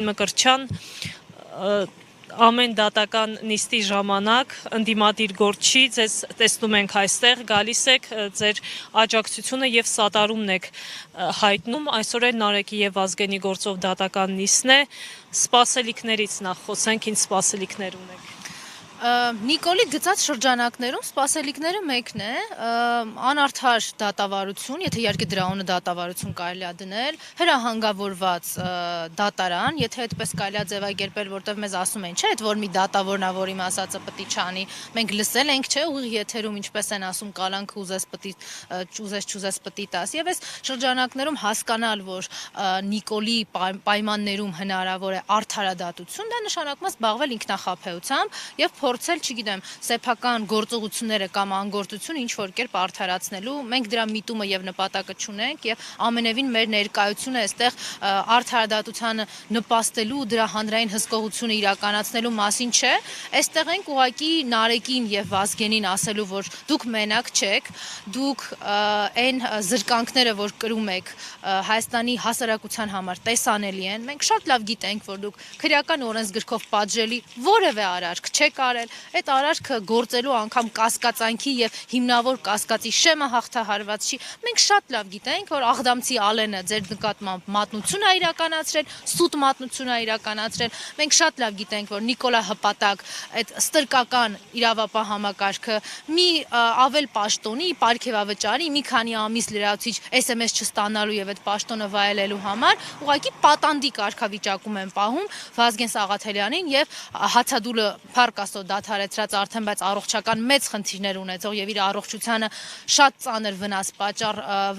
Մկրտչյան ամեն դատական նիստի ժամանակ ընդդիմադիր գործչի ձեզ տեսնում ենք այստեղ, գալիս եք, ձեր աջակցությունը եւ սատարումն եք հայտնում։ Այսօր էլ Նարեկի եւ Վազգենի գործով դատական նիստն է։ Սպասելիքներից նախ խոսենք, ինչ սպասելիքներ ունեք։ Նիկոլի գծած շրջանակներում սպասելիքները մեկն է, անարդար դատավարություն, եթե իհարկե դրա անունը դատավարություն կարելի է դնել, հրահանգավորված դատարան, եթե այդպես կարելի է ձևակերպել, որտեղ մեզ ասում են, չէ, որ մի դատավորն է, որ իմ ասածը պետք է չանի, մենք լսել ենք, չէ, ուղիղ եթերում ինչպես են ասում, կալանքը ուզես պետք է տաս, եւ այս շրջանակներում հասկանալ, որ Նիկոլի պայմաններում հնարավոր է արդարադատություն, դա նշանակում է զբաղվել ինքնախաբեությամբ եւ փորձել, չգիտեմ, սեփական գործողությունները կամ անգործությունը ինչ որ կերպ արդարացնելու, մենք դրա միտումը եւ նպատակը չունենք եւ ամենևին մեր ներկայությունը այստեղ արդարադատությանը նպաստելու, դրա հանրային հսկողությունը իրականացնելու մասին չէ, այստեղ ենք ուղղակի Նարեկին եւ Վազգենին ասելու, որ դուք մենակ չեք, դուք այն զրկանքները, որ կրում եք Հայաստանի հասարակության համար տեսանելի են, մենք շատ լավ գիտենք, որ դուք քրեական օրենսգրքով պատժելի որևէ արարք չեք արել, այդ արարքը գործելու անգամ կասկածանքի եւ հիմնավոր կասկածի շեմը հաղթահարված չի։ Մենք շատ լավ գիտենք, որ Աղդամցի Ալենը ձեր նկատմամբ մատնություն է իրականացրել, սուտ մատնություն է իրականացրել։ Մենք շատ լավ գիտենք, որ Նիկոլա Հպատակ այդ ստրկական իրավապահ համակարգը մի ավել պաշտոնի, պարգևավճարի, մի քանի ամիս լրացուցիչ SMS չստանալու եւ այդ պաշտոնը վայելելու համար ուղղակի պատանդի կարգավիճակում են պահում Վազգեն Սաղաթելյանին եւ հացադուլը Փառկաստո դադարեցրած արդեն, բայց առողջական մեծ խնդիրներ ունեցող եւ իր առողջությանը շատ ծանր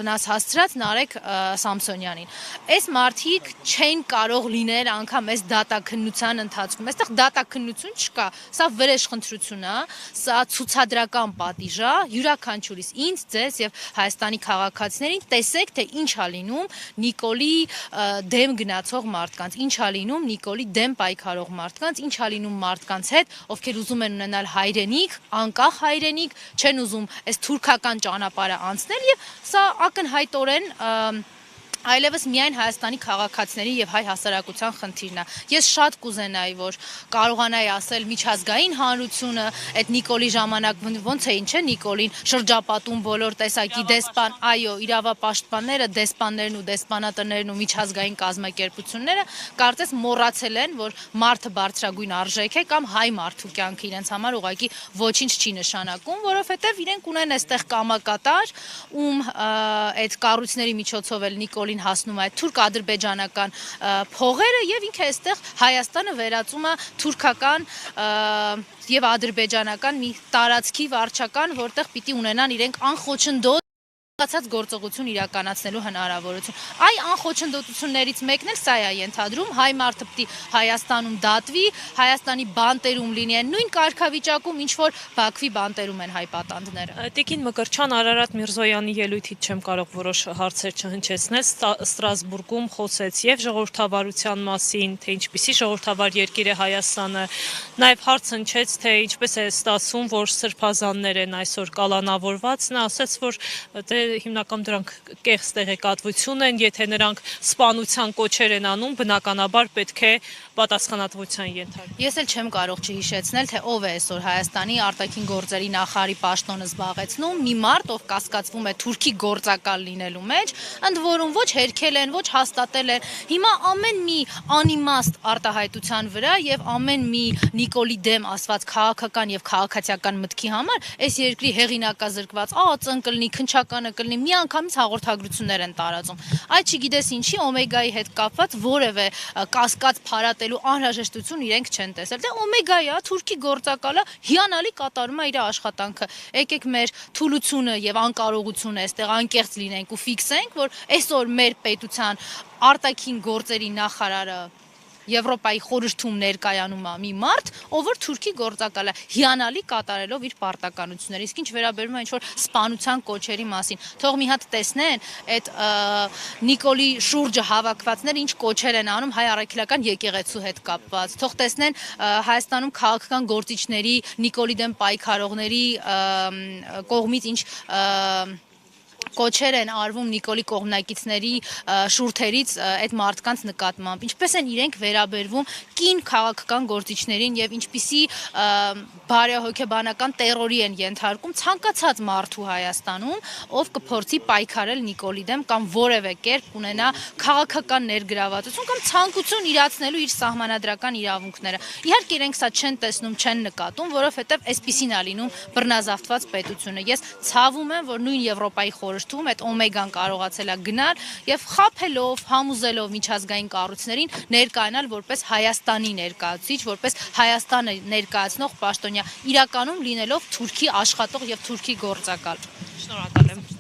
վնաս հասցրած Նարեկ Սամսոնյանին։ Այս մարդիկ չեն կարող լինել անգամ այս դատաքննության ընթացքում։ Այստեղ դատաքննություն չկա, սա վրեժխնդրություն է, սա ցուցադրական պատիժ է, յուրաքանչյուրիս ինձ, ձեզ եւ Հայաստանի քաղաքացիներին տեսեք, թե ինչ է լինում Նիկոլի դեմ գնացող մարդկանց, ինչ է լինում Նիկոլի դեմ պայքարող մարդկանց, ինչ է լինում մարդկանց հետ, ովքեր ուզում են ունենալ հայրենիք, անկախ հայրենիք, չեն ուզում այս թուրքական ճանապարհը անցնել եւ սա ակնհայտորեն այլևս միայն Հայաստանի քաղաքացիների եւ հայ հասարակության խնդիրն է։ Ես շատ կուզենայի, որ կարողանայի ասել միջազգային հանրությունը այդ Նիկոլի ժամանակ ոնց էին, չէ, Նիկոլին շրջապատում բոլոր տեսակի դեսպան, այո, իրավապաշտպանները, դեսպաններն ու դեսպանատներն ու միջազգային կազմակերպությունները կարծես մոռացել են, որ մարդը բարձրագույն արժեք է կամ հայ մարդու կյանքը իրենց համար ուղղակի ոչինչ չի նշանակում, որովհետեւ իրենք ունեն այստեղ կամակատար, ում այդ կառույցների միջոցով էլ Նիկոլի հասնում է թուրք-ադրբեջանական փողերը եւ ինքը այստեղ Հայաստանը վերածում է թուրքական եւ ադրբեջանական մի տարածքի վարչական, որտեղ պիտի ունենան իրենք անխոչնդոտ գործողություն իրականացնելու հնարավորություն։ Այ անխոչնդոտություններից մեկն էլ սա է ենթադրում, հայ մարդը պիտի Հայաստանում դատվի, Հայաստանի բանտերում լինի են նույն կարգավիճակում, ինչ որ Բաքվի բանտերում են հայ պատանդները։ Տիկին Մկրտչյան, Արարատ Միրզոյանի ելույթից չեմ կարող որոշ հարցեր չհնչեցնել, Ստրասբուրգում խոսեց եւ ժողովրդավարության մասին, թե ինչպիսի ժողովրդավար երկիր է Հայաստանը, նաեւ հարց հնչեց, թե ինչպես է ստացվում, որ սրբազաններ են այսօր կալանավորված, նա ասաց, որ հիմնական դրանք կեղծ տեղեկատվություն են, եթե նրանք սպանության կոչեր են անում, բնականաբար պետք է պատասխանատվության ենթարկվեն։ Ես էլ չեմ կարող չհիշեցնել, թե ով է այսօր Հայաստանի արտաքին գործերի նախարարի պաշտոնը զբաղեցնում, մի մարդ, ով կասկածվում է թուրքի գործակալ լինելու մեջ, ընդ որում ոչ հերքել են, ոչ հաստատել են։ Հիմա ամեն մի անիմաստ արտահայտության վրա եւ ամեն մի Նիկոլի դեմ ասված քաղաքական եւ քաղաքացիական մտքի համար այս երկրի հեղինակազրկված ԱԱԾ-ն կլինի, քնչականը կլինի, միանգամից հաղորդագրություններ են տարածում։ Այդ չգիտես ինչի Օմեգայի հետ կապված որևէ կասկած փարատելու անհրաժեշտություն իրենք չեն տեսել։ Դե Օմեգայա թուրքի գործակալը հիանալի կատարում է իր աշխատանքը։ Եկեք մեր թուլությունը եւ անկարողությունը այստեղ անկեղծ լինենք ու ֆիքսենք, որ այսօր մեր պետության արտաքին գործերի նախարարը Եվրոպայի խորհրդում ներկայանում է մի մարդ, ով որ թուրքի գործակալ է, հիանալի կատարելով իր պարտականությունները։ Իսկ ինչ վերաբերում է ինչ-որ սպանության կոչերի մասին, թող մի հատ տեսնեն այդ Նիկոլի շուրջը հավաքվածները ինչ կոչեր են անում հայ առաքելական եկեղեցու հետ կապված, թող տեսնեն Հայաստանում քաղաքական գործիչների, Նիկոլի դեմ պայքարողների կողմից ինչ կոչեր են արվում Նիկոլի կողմնակիցների շուրթերից այդ մարդկանց նկատմամբ, ինչպես են իրենք վերաբերվում կին քաղաքական գործիչներին եւ ինչպիսի բարեհոգեբանական տերորի են ենթարկում ցանկացած մարդու Հայաստանում, ով կփորձի պայքարել Նիկոլի դեմ կամ որևէ կերպ ունենա քաղաքական ներգրավվածություն կամ ցանկություն իրացնելու իր սահմանադրական իրավունքները։ Իհարկե իրենք սա չեն տեսնում, չեն նկատում, որովհետեւ այսպիսին ա լինում բռնազավթված պետությունը։ Ես ցավում եմ, որ նույն Եվրոպայի խորհրդում այդ օմեգան կարողացել է գնալ եւ խաբելով, համոզելով միջազգային կառույցներին ներկայանալ որպես Հայաստանի ներկայացուցիչ, որպես Հայաստանը ներկայացնող պաշտոնյա, իրականում լինելով Թուրքի աշխատող եւ Թուրքի գործակալ։ Շնորհակալ եմ։